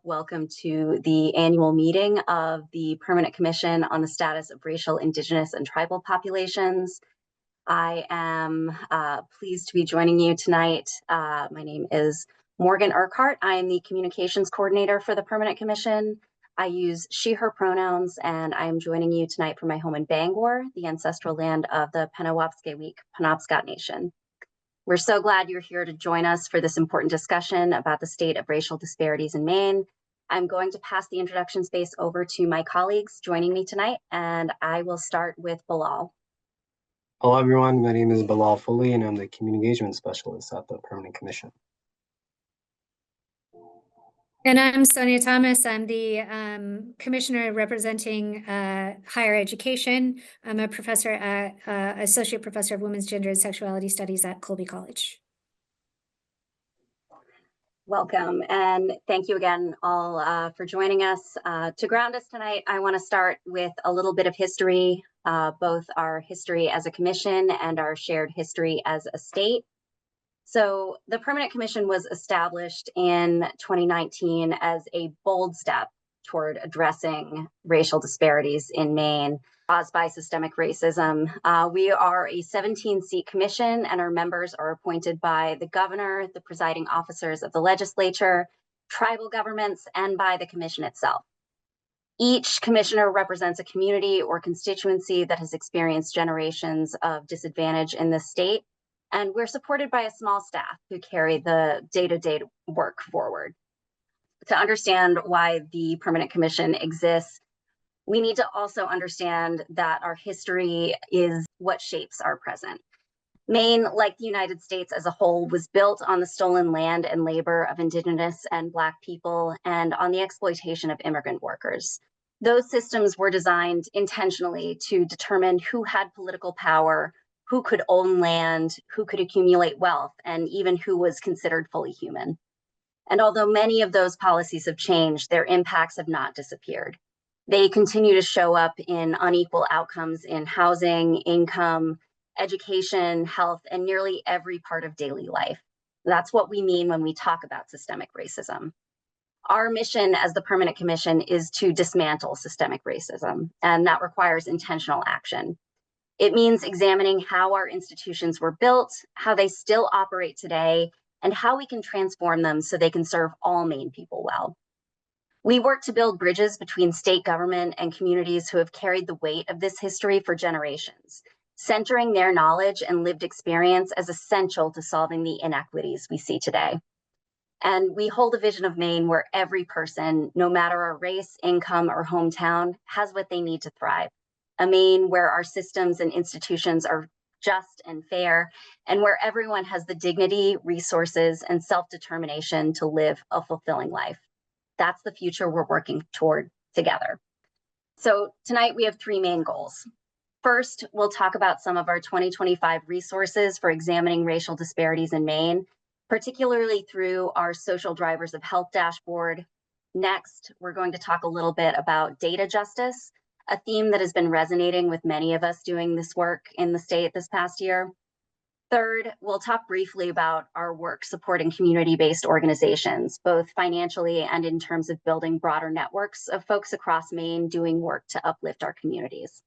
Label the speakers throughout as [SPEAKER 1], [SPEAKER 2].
[SPEAKER 1] Welcome to the annual meeting of the Permanent Commission on the Status of Racial, Indigenous, and Tribal Populations. I am pleased to be joining you tonight. My name is Morgan Urquhart. I am the Communications Coordinator for the Permanent Commission. I use she, her pronouns, and I am joining you tonight from my home in Bangor, the ancestral land of the Penobscot Penobscot Nation. We're so glad you're here to join us for this important discussion about the state of racial disparities in Maine. I'm going to pass the introduction space over to my colleagues joining me tonight, and I will start with Bilal.
[SPEAKER 2] Hello, everyone. My name is Bilal Foley, and I'm the Community Engagement Specialist at the Permanent Commission.
[SPEAKER 3] And I'm Sonia Thomas. I'm the commissioner representing higher education. I'm a professor at associate professor of women's gender and sexuality studies at Colby College.
[SPEAKER 1] Welcome, and thank you again all for joining us. To ground us tonight, I want to start with a little bit of history, both our history as a commission and our shared history as a state. So the Permanent Commission was established in 2019 as a bold step toward addressing racial disparities in Maine caused by systemic racism. We are a 17-seat commission, and our members are appointed by the governor, the presiding officers of the legislature, tribal governments, and by the commission itself. Each commissioner represents a community or constituency that has experienced generations of disadvantage in the state. And we're supported by a small staff who carry the day-to-day work forward. To understand why the Permanent Commission exists, we need to also understand that our history is what shapes our present. Maine, like the United States as a whole, was built on the stolen land and labor of Indigenous and Black people and on the exploitation of immigrant workers. Those systems were designed intentionally to determine who had political power, who could own land, who could accumulate wealth, and even who was considered fully human. And although many of those policies have changed, their impacts have not disappeared. They continue to show up in unequal outcomes in housing, income, education, health, and nearly every part of daily life. That's what we mean when we talk about systemic racism. Our mission as the Permanent Commission is to dismantle systemic racism, and that requires intentional action. It means examining how our institutions were built, how they still operate today, and how we can transform them so they can serve all Maine people well. We work to build bridges between state government and communities who have carried the weight of this history for generations, centering their knowledge and lived experience as essential to solving the inequities we see today. And we hold a vision of Maine where every person, no matter our race, income, or hometown, has what they need to thrive. A Maine where our systems and institutions are just and fair, and where everyone has the dignity, resources, and self-determination to live a fulfilling life. That's the future we're working toward together. So tonight we have three main goals. First, we'll talk about some of our 2025 resources for examining racial disparities in Maine, particularly through our social drivers of health dashboard. Next, we're going to talk a little bit about data justice, a theme that has been resonating with many of us doing this work in the state this past year. Third, we'll talk briefly about our work supporting community-based organizations, both financially and in terms of building broader networks of folks across Maine doing work to uplift our communities.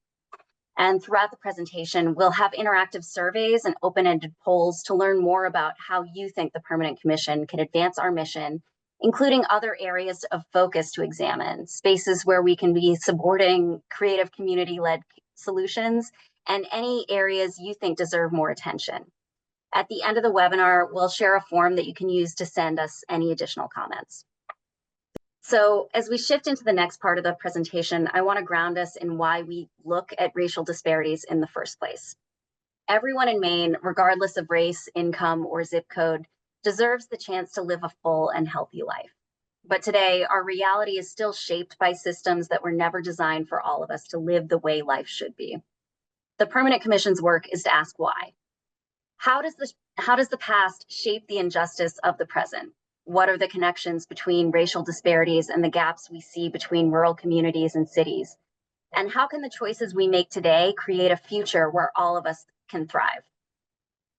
[SPEAKER 1] And throughout the presentation, we'll have interactive surveys and open-ended polls to learn more about how you think the Permanent Commission can advance our mission, including other areas of focus to examine, spaces where we can be supporting creative community-led solutions, and any areas you think deserve more attention. At the end of the webinar, we'll share a form that you can use to send us any additional comments. So as we shift into the next part of the presentation, I want to ground us in why we look at racial disparities in the first place. Everyone in Maine, regardless of race, income, or zip code, deserves the chance to live a full and healthy life. But today, our reality is still shaped by systems that were never designed for all of us to live the way life should be. The Permanent Commission's work is to ask why. How does the past shape the injustice of the present? What are the connections between racial disparities and the gaps we see between rural communities and cities? And how can the choices we make today create a future where all of us can thrive?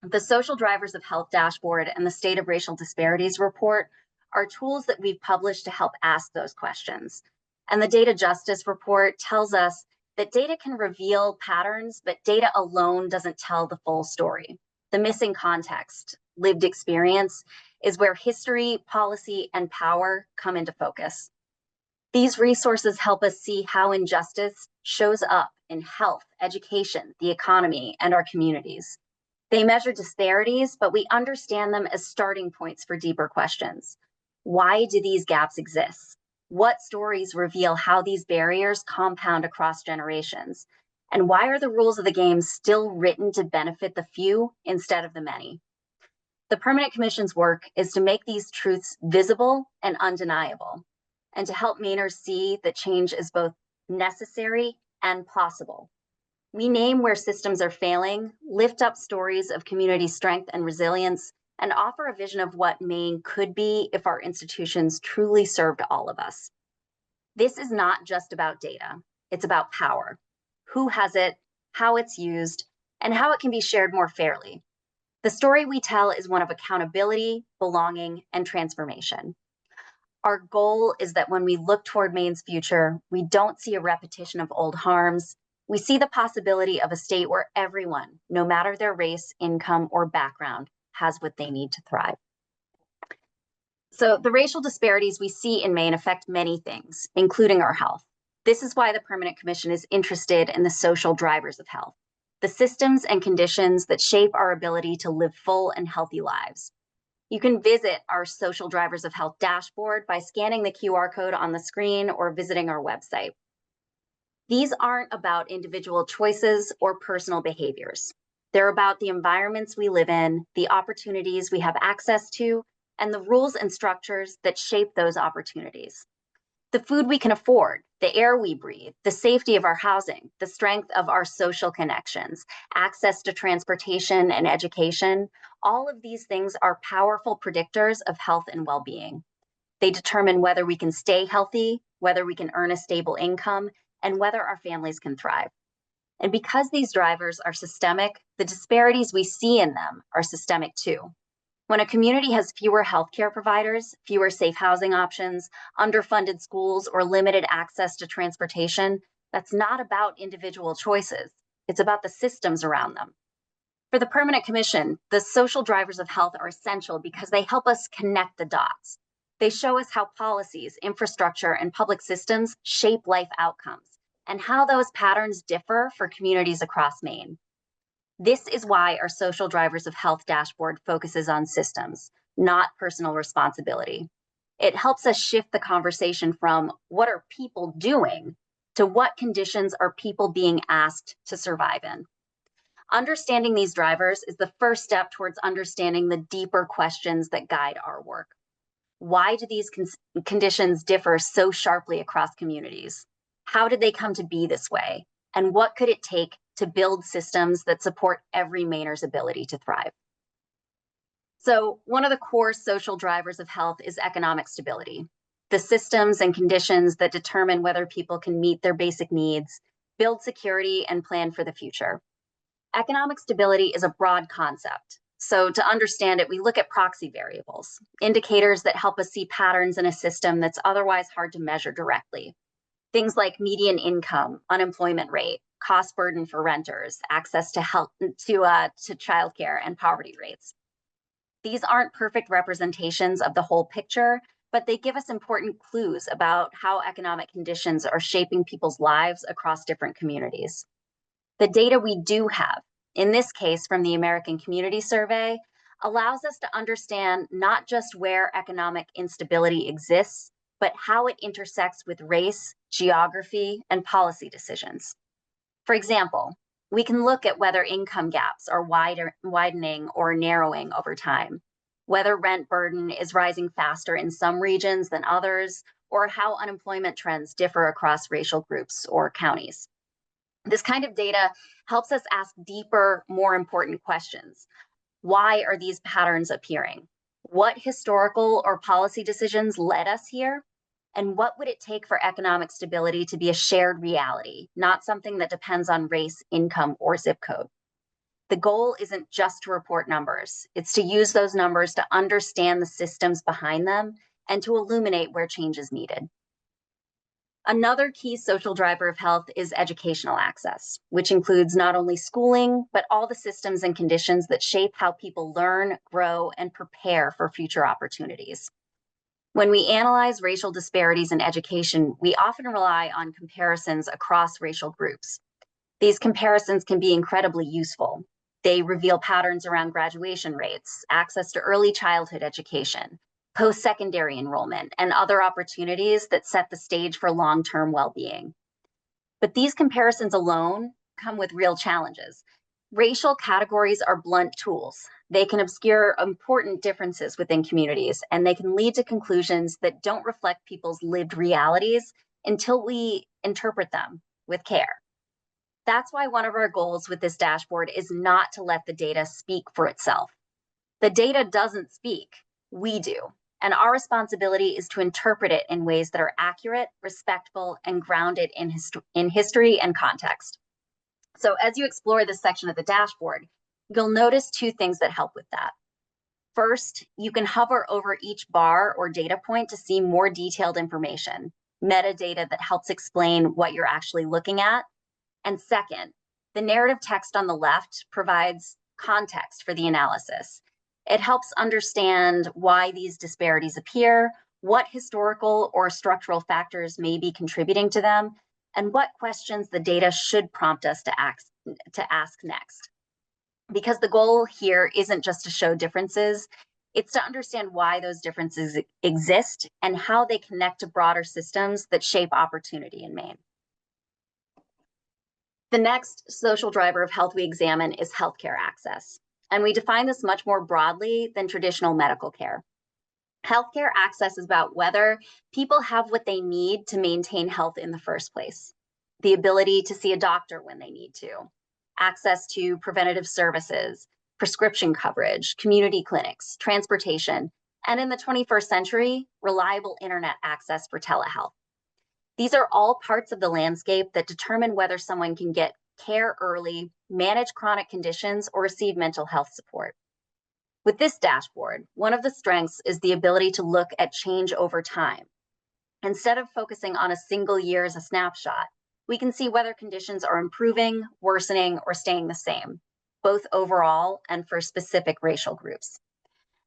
[SPEAKER 1] The Social Drivers of Health Dashboard and the State of Racial Disparities report are tools that we've published to help ask those questions. And the Data Justice Report tells us that data can reveal patterns, but data alone doesn't tell the full story. The missing context, lived experience, is where history, policy, and power come into focus. These resources help us see how injustice shows up in health, education, the economy, and our communities. They measure disparities, but we understand them as starting points for deeper questions. Why do these gaps exist? What stories reveal how these barriers compound across generations? And why are the rules of the game still written to benefit the few instead of the many? The Permanent Commission's work is to make these truths visible and undeniable, and to help Mainers see that change is both necessary and possible. We name where systems are failing, lift up stories of community strength and resilience, and offer a vision of what Maine could be if our institutions truly served all of us. This is not just about data, it's about power. Who has it, how it's used, and how it can be shared more fairly. The story we tell is one of accountability, belonging, and transformation. Our goal is that when we look toward Maine's future, we don't see a repetition of old harms. We see the possibility of a state where everyone, no matter their race, income, or background, has what they need to thrive. So the racial disparities we see in Maine affect many things, including our health. This is why the Permanent Commission is interested in the social drivers of health, the systems and conditions that shape our ability to live full and healthy lives. You can visit our Social Drivers of Health dashboard by scanning the QR code on the screen or visiting our website. These aren't about individual choices or personal behaviors. They're about the environments we live in, the opportunities we have access to, and the rules and structures that shape those opportunities. The food we can afford, the air we breathe, the safety of our housing, the strength of our social connections, access to transportation and education, all of these things are powerful predictors of health and well-being. They determine whether we can stay healthy, whether we can earn a stable income, and whether our families can thrive. And because these drivers are systemic, the disparities we see in them are systemic too. When a community has fewer healthcare providers, fewer safe housing options, underfunded schools, or limited access to transportation, that's not about individual choices. It's about the systems around them. For the Permanent Commission, the social drivers of health are essential because they help us connect the dots. They show us how policies, infrastructure, and public systems shape life outcomes, and how those patterns differ for communities across Maine. This is why our Social Drivers of Health dashboard focuses on systems, not personal responsibility. It helps us shift the conversation from what are people doing to what conditions are people being asked to survive in. Understanding these drivers is the first step towards understanding the deeper questions that guide our work. Why do these conditions differ so sharply across communities? How did they come to be this way? And what could it take to build systems that support every Mainer's ability to thrive? So one of the core social drivers of health is economic stability, the systems and conditions that determine whether people can meet their basic needs, build security, and plan for the future. Economic stability is a broad concept. So to understand it, we look at proxy variables, indicators that help us see patterns in a system that's otherwise hard to measure directly. Things like median income, unemployment rate, cost burden for renters, access to health, to childcare, and poverty rates. These aren't perfect representations of the whole picture, but they give us important clues about how economic conditions are shaping people's lives across different communities. The data we do have, in this case from the American Community Survey, allows us to understand not just where economic instability exists, but how it intersects with race, geography, and policy decisions. For example, we can look at whether income gaps are widening or narrowing over time, whether rent burden is rising faster in some regions than others, or how unemployment trends differ across racial groups or counties. This kind of data helps us ask deeper, more important questions. Why are these patterns appearing? What historical or policy decisions led us here? And what would it take for economic stability to be a shared reality, not something that depends on race, income, or zip code? The goal isn't just to report numbers. It's to use those numbers to understand the systems behind them and to illuminate where change is needed. Another key social driver of health is educational access, which includes not only schooling, but all the systems and conditions that shape how people learn, grow, and prepare for future opportunities. When we analyze racial disparities in education, we often rely on comparisons across racial groups. These comparisons can be incredibly useful. They reveal patterns around graduation rates, access to early childhood education, post-secondary enrollment, and other opportunities that set the stage for long-term well-being. But these comparisons alone come with real challenges. Racial categories are blunt tools. They can obscure important differences within communities, and they can lead to conclusions that don't reflect people's lived realities until we interpret them with care. That's why one of our goals with this dashboard is not to let the data speak for itself. The data doesn't speak, we do. And our responsibility is to interpret it in ways that are accurate, respectful, and grounded in history and context. So as you explore this section of the dashboard, you'll notice two things that help with that. First, you can hover over each bar or data point to see more detailed information, metadata that helps explain what you're actually looking at. And second, the narrative text on the left provides context for the analysis. It helps understand why these disparities appear, what historical or structural factors may be contributing to them, and what questions the data should prompt us to ask next. Because the goal here isn't just to show differences, it's to understand why those differences exist and how they connect to broader systems that shape opportunity in Maine. The next social driver of health we examine is healthcare access. And we define this much more broadly than traditional medical care. Healthcare access is about whether people have what they need to maintain health in the first place. The ability to see a doctor when they need to, access to preventative services, prescription coverage, community clinics, transportation, and in the 21st century, reliable internet access for telehealth. These are all parts of the landscape that determine whether someone can get care early, manage chronic conditions, or receive mental health support. With this dashboard, one of the strengths is the ability to look at change over time. Instead of focusing on a single year as a snapshot, we can see whether conditions are improving, worsening, or staying the same, both overall and for specific racial groups.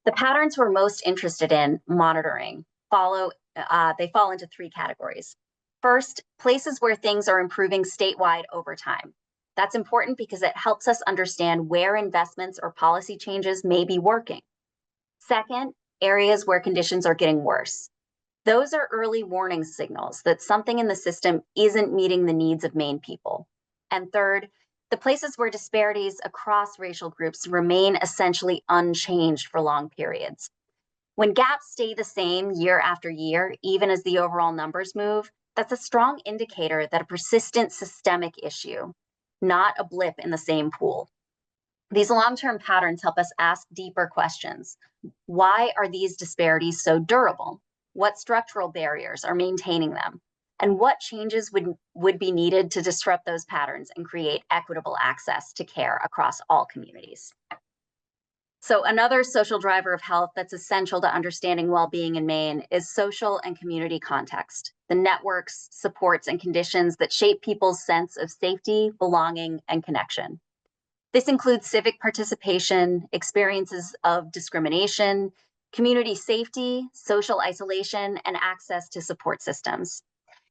[SPEAKER 1] The patterns we're most interested in monitoring fall into three categories. First, places where things are improving statewide over time. That's important because it helps us understand where investments or policy changes may be working. Second, areas where conditions are getting worse. Those are early warning signals that something in the system isn't meeting the needs of Maine people. And third, the places where disparities across racial groups remain essentially unchanged for long periods. When gaps stay the same year after year, even as the overall numbers move, that's a strong indicator that a persistent systemic issue, not a blip in the same pool. These long-term patterns help us ask deeper questions. Why are these disparities so durable? What structural barriers are maintaining them? And what changes would be needed to disrupt those patterns and create equitable access to care across all communities? So another social driver of health that's essential to understanding well-being in Maine is social and community context, the networks, supports, and conditions that shape people's sense of safety, belonging, and connection. This includes civic participation, experiences of discrimination, community safety, social isolation, and access to support systems.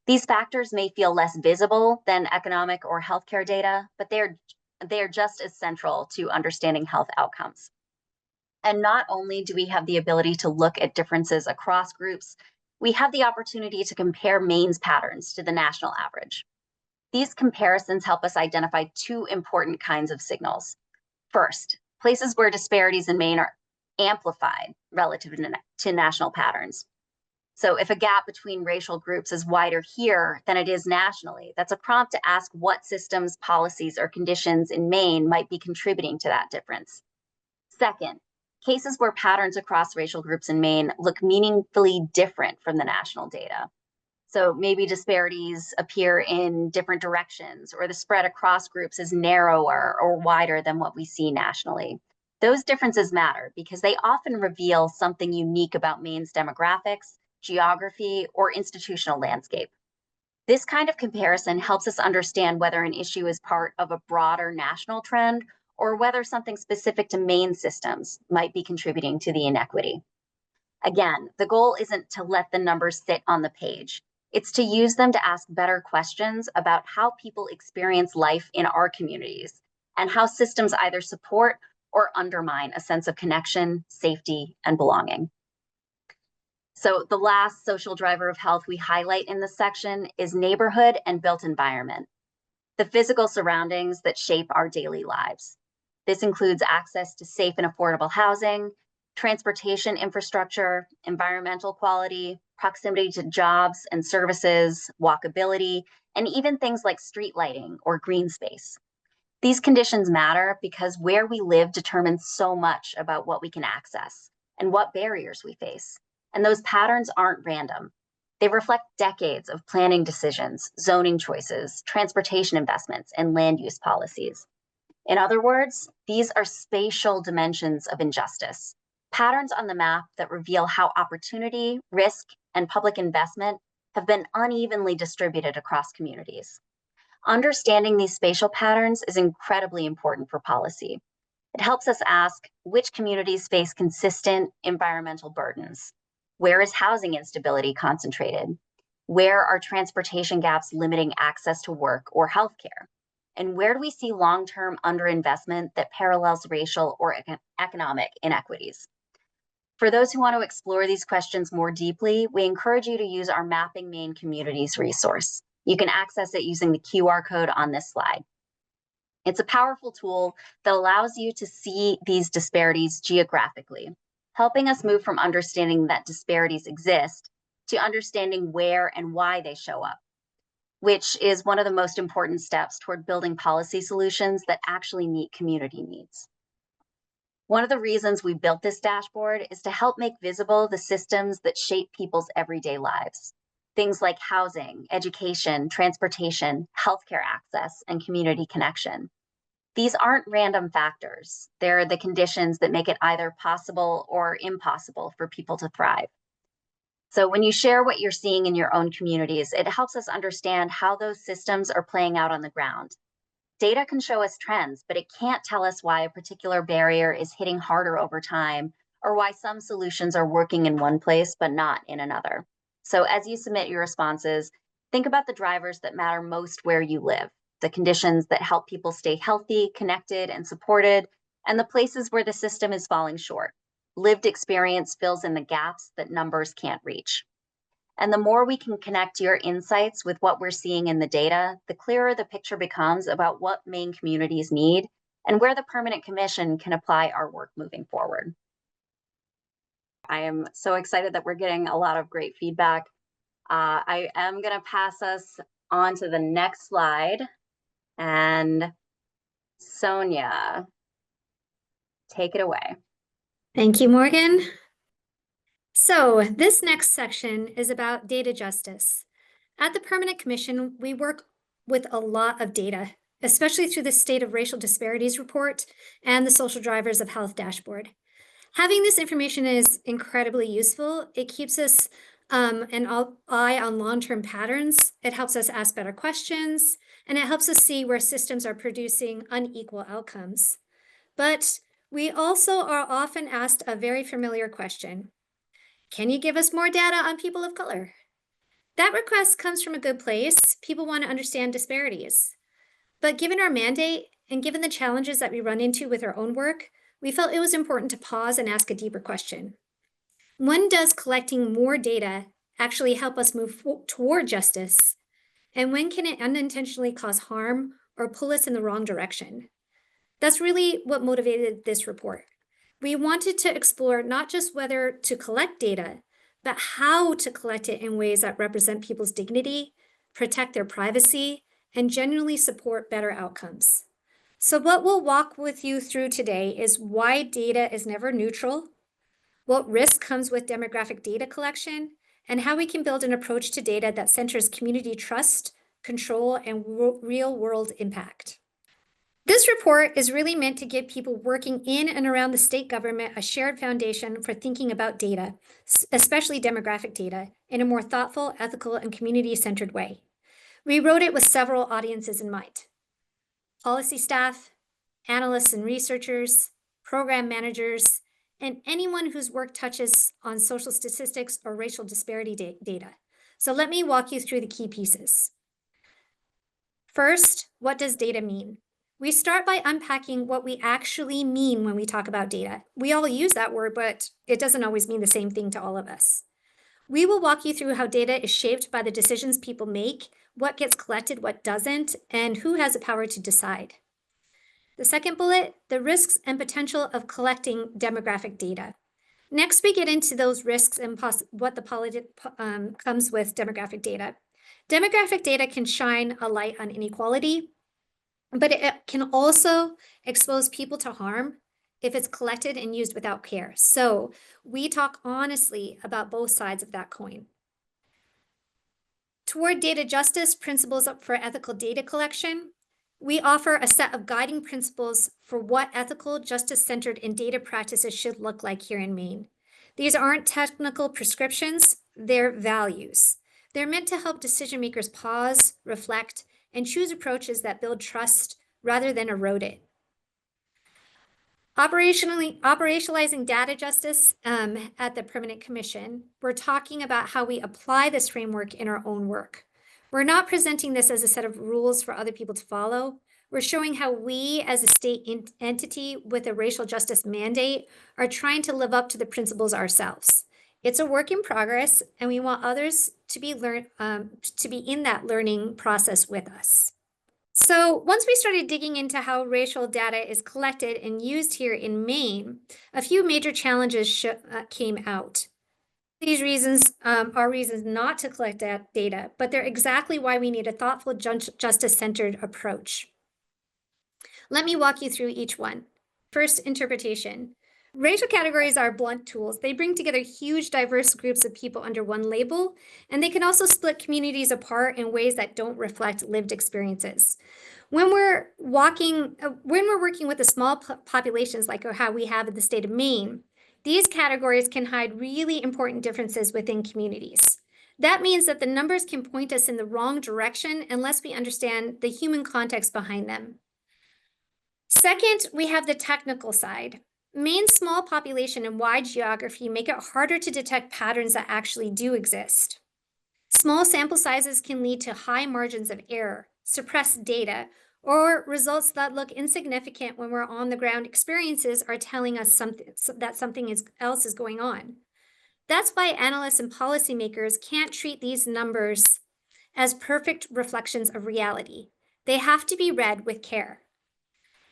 [SPEAKER 1] These factors may feel less visible than economic or healthcare data, but they are just as central to understanding health outcomes. And not only do we have the ability to look at differences across groups, we have the opportunity to compare Maine's patterns to the national average. These comparisons help us identify two important kinds of signals. First, places where disparities in Maine are amplified relative to national patterns. So if a gap between racial groups is wider here than it is nationally, that's a prompt to ask what systems, policies, or conditions in Maine might be contributing to that difference. Second, cases where patterns across racial groups in Maine look meaningfully different from the national data. So maybe disparities appear in different directions, or the spread across groups is narrower or wider than what we see nationally. Those differences matter because they often reveal something unique about Maine's demographics, geography, or institutional landscape. This kind of comparison helps us understand whether an issue is part of a broader national trend or whether something specific to Maine systems might be contributing to the inequity. Again, the goal isn't to let the numbers sit on the page. It's to use them to ask better questions about how people experience life in our communities and how systems either support or undermine a sense of connection, safety, and belonging. So the last social driver of health we highlight in this section is neighborhood and built environment, the physical surroundings that shape our daily lives. This includes access to safe and affordable housing, transportation infrastructure, environmental quality, proximity to jobs and services, walkability, and even things like street lighting or green space. These conditions matter because where we live determines so much about what we can access and what barriers we face. And those patterns aren't random. They reflect decades of planning decisions, zoning choices, transportation investments, and land use policies. In other words, these are spatial dimensions of injustice, patterns on the map that reveal how opportunity, risk, and public investment have been unevenly distributed across communities. Understanding these spatial patterns is incredibly important for policy. It helps us ask which communities face consistent environmental burdens. Where is housing instability concentrated? Where are transportation gaps limiting access to work or healthcare? And where do we see long-term underinvestment that parallels racial or economic inequities? For those who want to explore these questions more deeply, we encourage you to use our Mapping Maine Communities resource. You can access it using the QR code on this slide. It's a powerful tool that allows you to see these disparities geographically, helping us move from understanding that disparities exist to understanding where and why they show up, which is one of the most important steps toward building policy solutions that actually meet community needs. One of the reasons we built this dashboard is to help make visible the systems that shape people's everyday lives. Things like housing, education, transportation, healthcare access, and community connection. These aren't random factors. They're the conditions that make it either possible or impossible for people to thrive. So when you share what you're seeing in your own communities, it helps us understand how those systems are playing out on the ground. Data can show us trends, but it can't tell us why a particular barrier is hitting harder over time or why some solutions are working in one place but not in another. So as you submit your responses, think about the drivers that matter most where you live, the conditions that help people stay healthy, connected, and supported, and the places where the system is falling short. Lived experience fills in the gaps that numbers can't reach. And the more we can connect your insights with what we're seeing in the data, the clearer the picture becomes about what Maine communities need and where the Permanent Commission can apply our work moving forward. I am so excited that we're getting a lot of great feedback. I am going to pass us on to the next slide. And Sonia, take it away.
[SPEAKER 3] Thank you, Morgan. So this next section is about data justice. At the Permanent Commission, we work with a lot of data, especially through the State of Racial Disparities Report and the Social Drivers of Health Dashboard. Having this information is incredibly useful. It keeps us an eye on long-term patterns. It helps us ask better questions, and it helps us see where systems are producing unequal outcomes. But we also are often asked a very familiar question. Can you give us more data on people of color? That request comes from a good place. People want to understand disparities. But given our mandate and given the challenges that we run into with our own work, we felt it was important to pause and ask a deeper question. When does collecting more data actually help us move toward justice? And when can it unintentionally cause harm or pull us in the wrong direction? That's really what motivated this report. We wanted to explore not just whether to collect data, but how to collect it in ways that represent people's dignity, protect their privacy, and genuinely support better outcomes. So what we'll walk with you through today is why data is never neutral, what risk comes with demographic data collection, and how we can build an approach to data that centers community trust, control, and real-world impact. This report is really meant to give people working in and around the state government a shared foundation for thinking about data, especially demographic data, in a more thoughtful, ethical, and community-centered way. We wrote it with several audiences in mind: policy staff, analysts and researchers, program managers, and anyone whose work touches on social statistics or racial disparity data. So let me walk you through the key pieces. First, what does data mean? We start by unpacking what we actually mean when we talk about data. We all use that word, but it doesn't always mean the same thing to all of us. We will walk you through how data is shaped by the decisions people make, what gets collected, what doesn't, and who has the power to decide. The second bullet, the risks and potential of collecting demographic data. Next, we get into those risks and what comes with demographic data. Demographic data can shine a light on inequality, but it can also expose people to harm if it's collected and used without care. So we talk honestly about both sides of that coin. Toward data justice, principles for ethical data collection, we offer a set of guiding principles for what ethical, justice-centered, and data practices should look like here in Maine. These aren't technical prescriptions, they're values. They're meant to help decision makers pause, reflect, and choose approaches that build trust rather than erode it. Operationalizing data justice at the Permanent Commission, we're talking about how we apply this framework in our own work. We're not presenting this as a set of rules for other people to follow. We're showing how we, as a state entity with a racial justice mandate, are trying to live up to the principles ourselves. It's a work in progress, and we want others to be in that learning process with us. So once we started digging into how racial data is collected and used here in Maine, a few major challenges came out. These reasons are reasons not to collect that data, but they're exactly why we need a thoughtful, justice-centered approach. Let me walk you through each one. First, interpretation. Racial categories are blunt tools. They bring together huge, diverse groups of people under one label, and they can also split communities apart in ways that don't reflect lived experiences. When we're working with the small populations like how we have in the state of Maine, these categories can hide really important differences within communities. That means that the numbers can point us in the wrong direction unless we understand the human context behind them. Second, we have the technical side. Maine's small population and wide geography make it harder to detect patterns that actually do exist. Small sample sizes can lead to high margins of error, suppressed data, or results that look insignificant when we're on the ground experiences are telling us that something else is going on. That's why analysts and policymakers can't treat these numbers as perfect reflections of reality. They have to be read with care.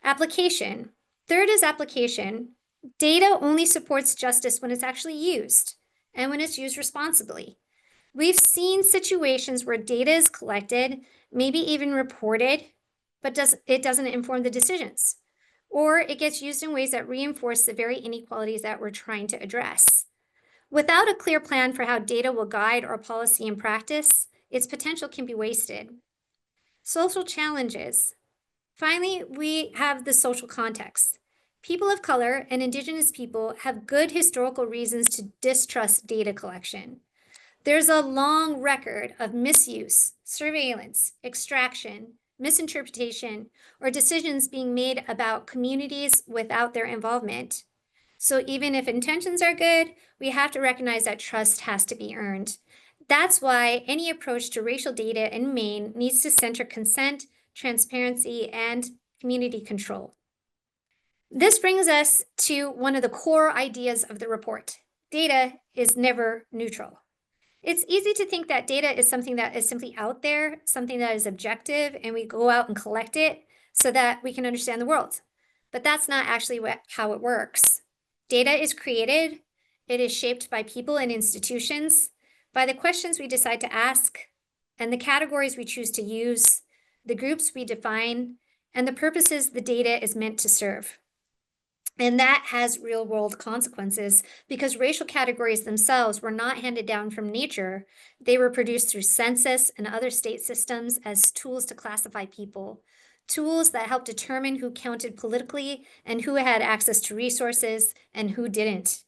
[SPEAKER 3] Application. Third is application. Data only supports justice when it's actually used and when it's used responsibly. We've seen situations where data is collected, maybe even reported, but it doesn't inform the decisions, or it gets used in ways that reinforce the very inequalities that we're trying to address. Without a clear plan for how data will guide our policy and practice, its potential can be wasted. Social challenges. Finally, we have the social context. People of color and Indigenous people have good historical reasons to distrust data collection. There's a long record of misuse, surveillance, extraction, misinterpretation, or decisions being made about communities without their involvement. So even if intentions are good, we have to recognize that trust has to be earned. That's why any approach to racial data in Maine needs to center consent, transparency, and community control. This brings us to one of the core ideas of the report. Data is never neutral. It's easy to think that data is something that is simply out there, something that is objective, and we go out and collect it so that we can understand the world. But that's not actually how it works. Data is created, it is shaped by people and institutions, by the questions we decide to ask, and the categories we choose to use, the groups we define, and the purposes the data is meant to serve. And that has real-world consequences because racial categories themselves were not handed down from nature. They were produced through census and other state systems as tools to classify people. tools that help determine who counted politically and who had access to resources and who didn't.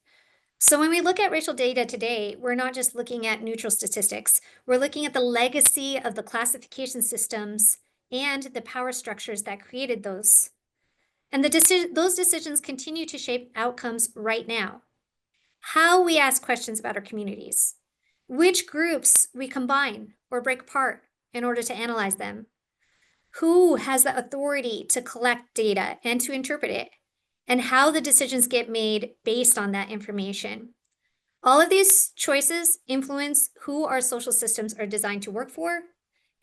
[SPEAKER 3] So when we look at racial data today, we're not just looking at neutral statistics. We're looking at the legacy of the classification systems and the power structures that created those. And those decisions continue to shape outcomes right now. How we ask questions about our communities, which groups we combine or break apart in order to analyze them, who has the authority to collect data and to interpret it, and how the decisions get made based on that information. All of these choices influence who our social systems are designed to work for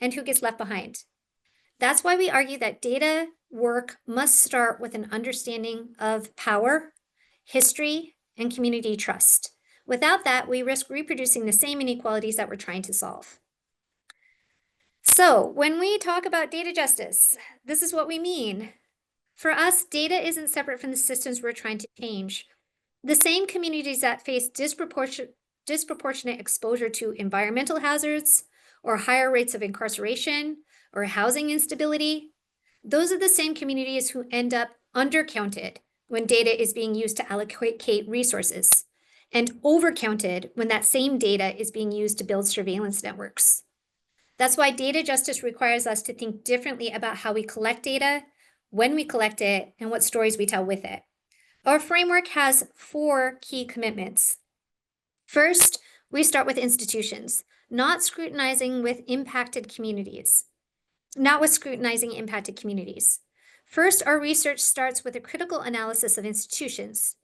[SPEAKER 3] and who gets left behind. That's why we argue that data work must start with an understanding of power, history, and community trust. Without that, we risk reproducing the same inequalities that we're trying to solve. So when we talk about data justice, this is what we mean. For us, data isn't separate from the systems we're trying to change. The same communities that face disproportionate exposure to environmental hazards or higher rates of incarceration or housing instability, those are the same communities who end up undercounted when data is being used to allocate resources, and overcounted when that same data is being used to build surveillance networks. That's why data justice requires us to think differently about how we collect data, when we collect it, and what stories we tell with it. Our framework has 4 key commitments. First, we start with institutions, not scrutinizing impacted communities. First, our research starts with a critical analysis of institutions,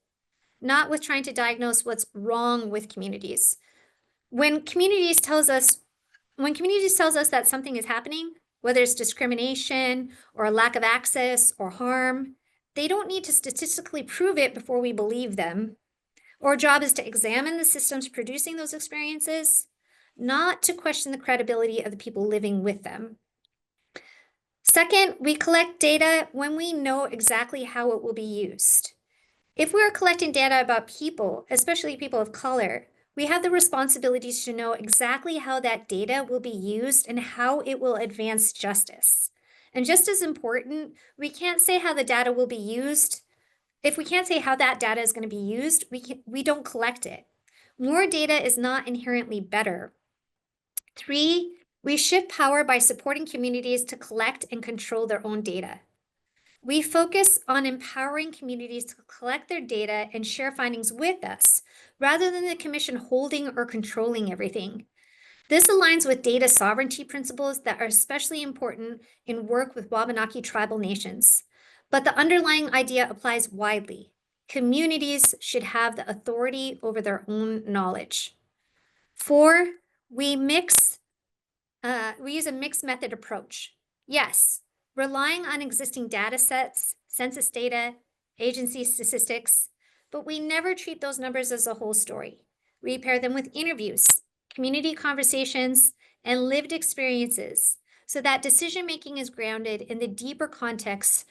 [SPEAKER 3] not with trying to diagnose what's wrong with communities. When communities tells us that something is happening, whether it's discrimination or a lack of access or harm, they don't need to statistically prove it before we believe them. Our job is to examine the systems producing those experiences, not to question the credibility of the people living with them. Second, we collect data when we know exactly how it will be used. If we are collecting data about people, especially people of color, we have the responsibility to know exactly how that data will be used and how it will advance justice. And just as important, we can't say how the data will be used. If we can't say how that data is going to be used, we don't collect it. More data is not inherently better. 3, we shift power by supporting communities to collect and control their own data. We focus on empowering communities to collect their data and share findings with us, rather than the commission holding or controlling everything. This aligns with data sovereignty principles that are especially important in work with Wabanaki tribal nations. But the underlying idea applies widely. Communities should have the authority over their own knowledge. 4, we use a mixed method approach. Yes, relying on existing data sets, census data, agency statistics, but we never treat those numbers as a whole story. We pair them with interviews, community conversations, and lived experiences so that decision-making is grounded in the deeper context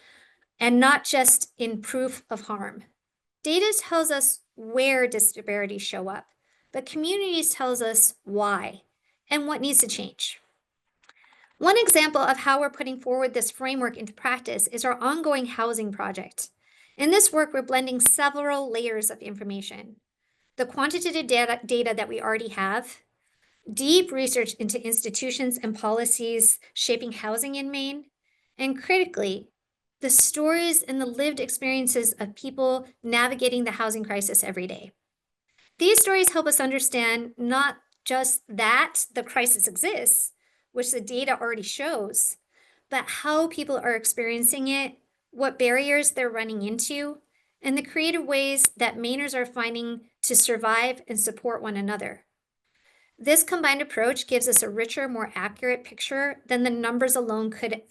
[SPEAKER 3] and not just in proof of harm. Data tells us where disparities show up, but communities tells us why and what needs to change. One example of how we're putting forward this framework into practice is our ongoing housing project. In this work, we're blending several layers of information. The quantitative data that we already have, deep research into institutions and policies shaping housing in Maine, and critically, the stories and the lived experiences of people navigating the housing crisis every day. These stories help us understand not just that the crisis exists, which the data already shows, but how people are experiencing it, what barriers they're running into, and the creative ways that Mainers are finding to survive and support one another. This combined approach gives us a richer, more accurate picture than the numbers alone could.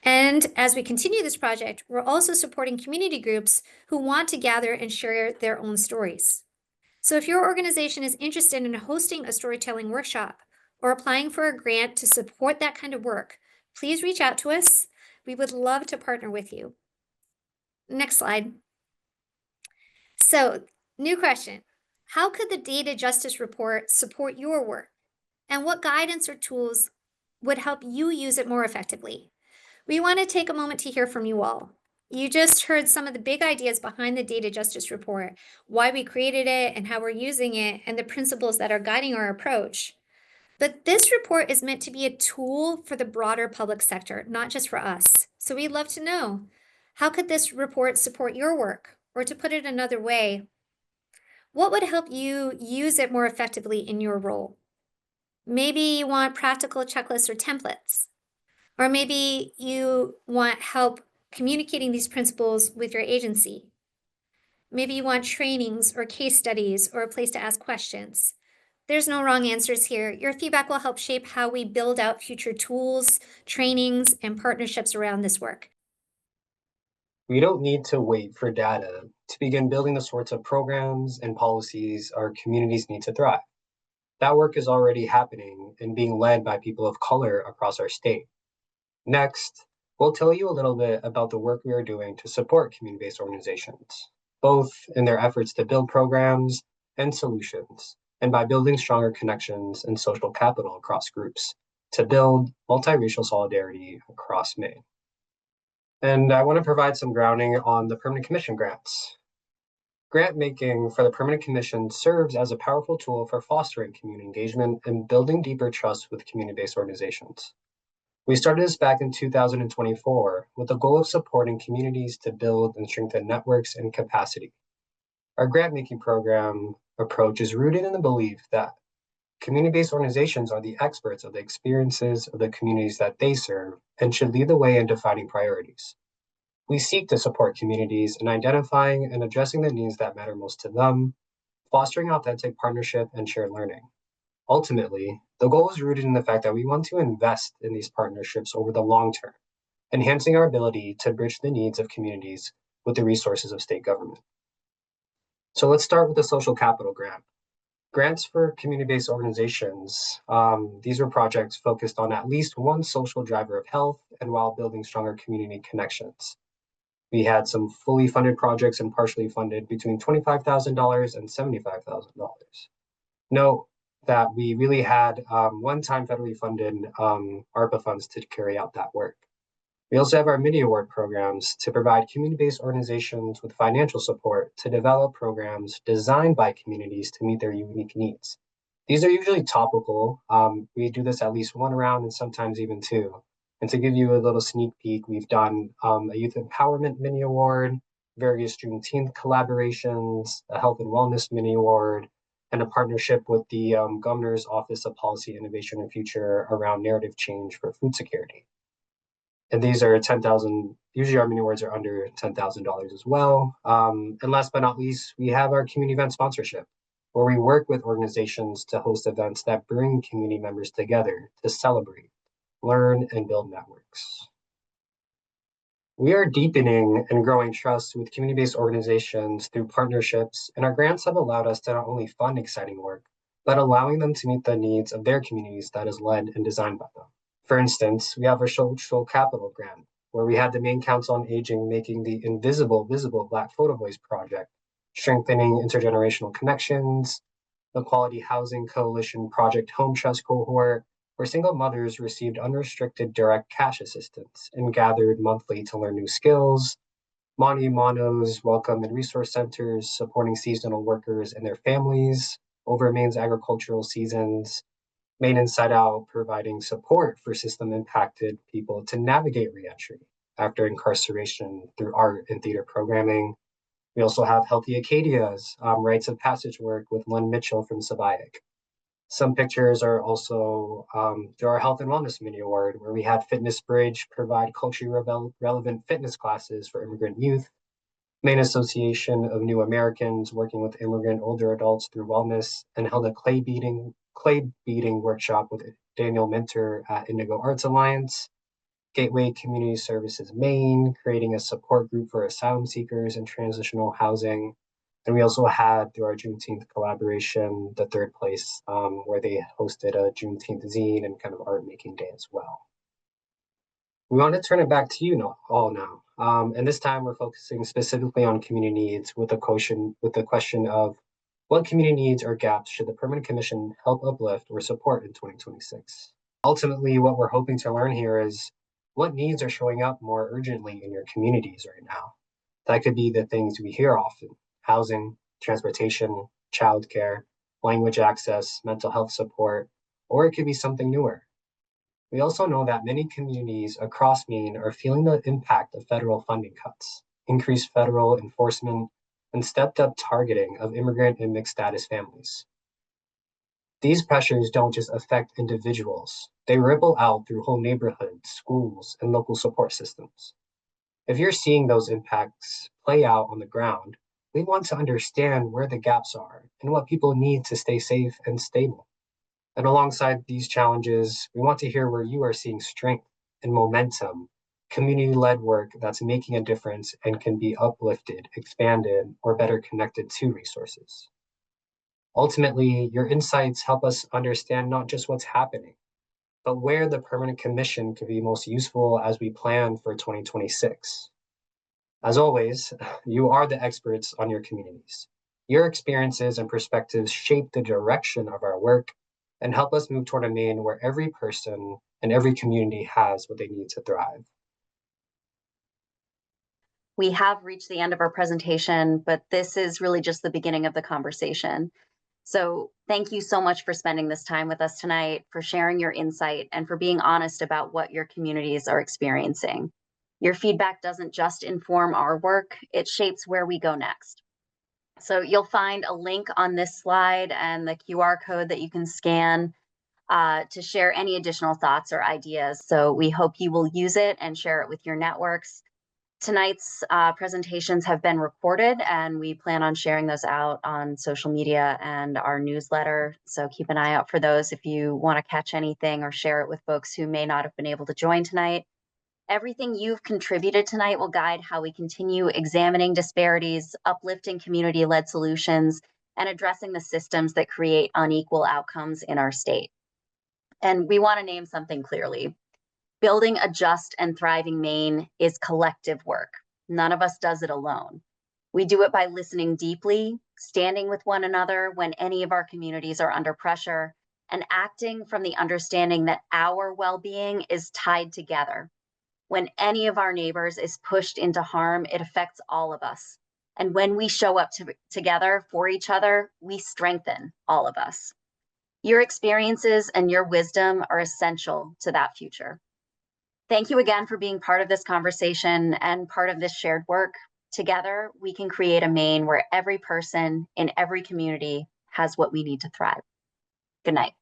[SPEAKER 3] And as we continue this project, we're also supporting community groups who want to gather and share their own stories. So if your organization is interested in hosting a storytelling workshop or applying for a grant to support that kind of work, please reach out to us. We would love to partner with you. Next slide. So, new question. How could the Data Justice Report support your work? And what guidance or tools would help you use it more effectively? We want to take a moment to hear from you all. You just heard some of the big ideas behind the Data Justice Report, why we created it and how we're using it, and the principles that are guiding our approach. But this report is meant to be a tool for the broader public sector, not just for us. So we'd love to know, how could this report support your work? Or to put it another way, what would help you use it more effectively in your role? Maybe you want practical checklists or templates. Or maybe you want help communicating these principles with your agency. Maybe you want trainings or case studies or a place to ask questions. There's no wrong answers here. Your feedback will help shape how we build out future tools, trainings, and partnerships around this work.
[SPEAKER 2] We don't need to wait for data to begin building the sorts of programs and policies our communities need to thrive. That work is already happening and being led by people of color across our state. Next, we'll tell you a little bit about the work we are doing to support community-based organizations, both in their efforts to build programs and solutions, and by building stronger connections and social capital across groups to build multiracial solidarity across Maine. And I want to provide some grounding on the Permanent Commission grants. Grant making for the Permanent Commission serves as a powerful tool for fostering community engagement and building deeper trust with community-based organizations. We started this back in 2024 with the goal of supporting communities to build and strengthen networks and capacity. Our grant-making program approach is rooted in the belief that community-based organizations are the experts of the experiences of the communities that they serve and should lead the way in defining priorities. We seek to support communities in identifying and addressing the needs that matter most to them, fostering authentic partnership and shared learning. Ultimately, the goal is rooted in the fact that we want to invest in these partnerships over the long term, enhancing our ability to bridge the needs of communities with the resources of state government. So let's start with the Social Capital Grant. Grants for community-based organizations. These are projects focused on at least one social driver of health and while building stronger community connections. We had some fully funded projects and partially funded between $25,000 and $75,000. Note that we really had one-time federally funded ARPA funds to carry out that work. We also have our mini award programs to provide community-based organizations with financial support to develop programs designed by communities to meet their unique needs. These are usually topical. We do this at least one round and sometimes even two. And to give you a little sneak peek, we've done a Youth Empowerment Mini Award, various Juneteenth collaborations, a Health and Wellness Mini Award, and a partnership with the Governor's Office of Policy, Innovation, and Future around narrative change for food security. And these are $10,000, usually our mini awards are under $10,000 as well. And last but not least, we have our community event sponsorship, where we work with organizations to host events that bring community members together to celebrate, learn, and build networks. We are deepening and growing trust with community-based organizations through partnerships, and our grants have allowed us to not only fund exciting work, but allowing them to meet the needs of their communities that is led and designed by them. For instance, we have our Social Capital Grant, where we had the Maine Council on Aging making the Invisible Visible Black Photo Voice project, strengthening intergenerational connections, the Quality Housing Coalition Project Home Trust cohort, where single mothers received unrestricted direct cash assistance and gathered monthly to learn new skills, Monty Mono's Welcome and Resource Centers supporting seasonal workers and their families over Maine's agricultural seasons, Maine Inside Out providing support for system-impacted people to navigate reentry after incarceration through art and theater programming. We also have Healthy Acadia's rites of passage work with Lynn Mitchell from Sabayak. Some pictures are also through our Health and Wellness Mini Award, where we had Fitness Bridge provide culturally relevant fitness classes for immigrant youth, Maine Association of New Americans working with immigrant older adults through wellness, and held a clay beading workshop with Daniel Minter at Indigo Arts Alliance, Gateway Community Services Maine, creating a support group for asylum seekers and transitional housing. And we also had, through our Juneteenth collaboration, the third place, where they hosted a Juneteenth zine and kind of art making day as well. We want to turn it back to you all now. And this time we're focusing specifically on community needs with the question of what community needs or gaps should the Permanent Commission help uplift or support in 2026? Ultimately, what we're hoping to learn here is what needs are showing up more urgently in your communities right now. That could be the things we hear often: housing, transportation, childcare, language access, mental health support, or it could be something newer. We also know that many communities across Maine are feeling the impact of federal funding cuts, increased federal enforcement, and stepped up targeting of immigrant and mixed status families. These pressures don't just affect individuals, they ripple out through whole neighborhoods, schools, and local support systems. If you're seeing those impacts play out on the ground, we want to understand where the gaps are and what people need to stay safe and stable. And alongside these challenges, we want to hear where you are seeing strength and momentum, community-led work that's making a difference and can be uplifted, expanded, or better connected to resources. Ultimately, your insights help us understand not just what's happening, but where the Permanent Commission could be most useful as we plan for 2026. As always, you are the experts on your communities. Your experiences and perspectives shape the direction of our work and help us move toward a Maine where every person and every community has what they need to thrive.
[SPEAKER 1] We have reached the end of our presentation, but this is really just the beginning of the conversation. So thank you so much for spending this time with us tonight, for sharing your insight, and for being honest about what your communities are experiencing. Your feedback doesn't just inform our work, it shapes where we go next. So you'll find a link on this slide and the QR code that you can scan to share any additional thoughts or ideas. So we hope you will use it and share it with your networks. Tonight's presentations have been recorded, and we plan on sharing those out on social media and our newsletter. So keep an eye out for those if you want to catch anything or share it with folks who may not have been able to join tonight. Everything you've contributed tonight will guide how we continue examining disparities, uplifting community-led solutions, and addressing the systems that create unequal outcomes in our state. And we want to name something clearly. Building a just and thriving Maine is collective work. None of us does it alone. We do it by listening deeply, standing with one another when any of our communities are under pressure, and acting from the understanding that our well-being is tied together. When any of our neighbors is pushed into harm, it affects all of us. And when we show up together for each other, we strengthen all of us. Your experiences and your wisdom are essential to that future. Thank you again for being part of this conversation and part of this shared work. Together, we can create a Maine where every person in every community has what we need to thrive. Good night.